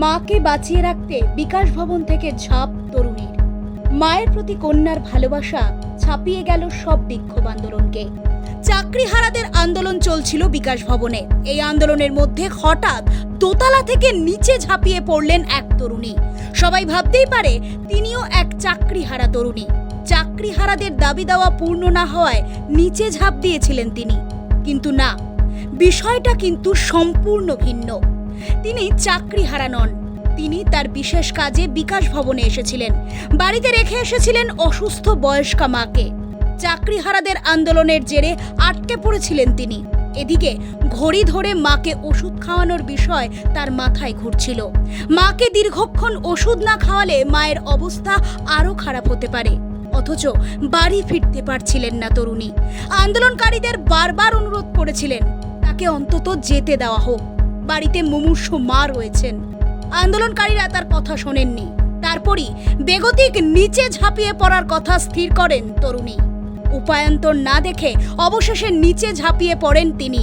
মাকে বাঁচিয়ে রাখতে বিকাশ ভবন থেকে ঝাঁপ তরুণীর। মায়ের প্রতি কন্যার ভালোবাসা ছাপিয়ে গেল সব বিক্ষোভ আন্দোলনকে। চাকরিহারাদের আন্দোলন চলছিল বিকাশ ভবনে। এই আন্দোলনের মধ্যে হঠাৎ দোতলা থেকে নিচে ঝাঁপিয়ে পড়লেন এক তরুণী। সবাই ভাবতেই পারে তিনিও এক চাকরিহারা তরুণী। চাকরিহারাদের দাবি দেওয়া পূর্ণ না হওয়ায় নিচে ঝাঁপ দিয়েছিলেন তিনি, কিন্তু না, বিষয়টা কিন্তু সম্পূর্ণ ভিন্ন। তিনি চাকরিহারা নন, তিনি তার বিশেষ কাজে বিকাশ ভবনে এসেছিলেন। বাড়িতে রেখে এসেছিলেন অসুস্থ বয়স্কা মাকে। চাকরিহারাদের আন্দোলনের জেরে আটকে পড়েছিলেন তিনি। এদিকে ঘড়ি ধরে মাকে ওষুধ খাওয়ানোর বিষয় তার মাথায় ঘুরছিল। মাকে দীর্ঘক্ষণ ওষুধ না খাওয়ালে মায়ের অবস্থা আরো খারাপ হতে পারে। অথচ বাড়ি ফিরতে পারছিলেন না তরুণী। আন্দোলনকারীদের বারবার অনুরোধ করেছিলেন তাকে অন্তত যেতে দেওয়া হোক, বাড়িতে মুমূর্ষু মা রয়েছেন। আন্দোলনকারীরা তার কথা শোনেননি। তারপরই বেগতিক নিচে ঝাঁপিয়ে পড়ার কথা স্থির করেন তরুণী। উপায়ান্তর না দেখে অবশেষে নিচে ঝাঁপিয়ে পড়েন তিনি।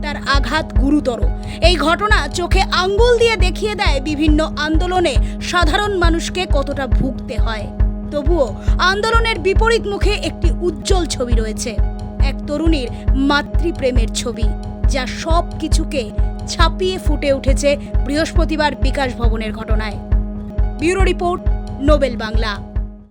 তার আঘাত গুরুতর। এই ঘটনা চোখে আঙ্গুল দিয়ে দেখিয়ে দেয় বিভিন্ন আন্দোলনে সাধারণ মানুষকে কতটা ভুগতে হয়। তবুও আন্দোলনের বিপরীত মুখে একটি উজ্জ্বল ছবি রয়েছে, এক তরুণীর মাতৃপ্রেমের ছবি, যা সব কিছুকে ছাপিয়ে ফুটে উঠেছে বৃহস্পতিবার বিকাশ ভবনের ঘটনায়। Bureau report, Nobel Bangla.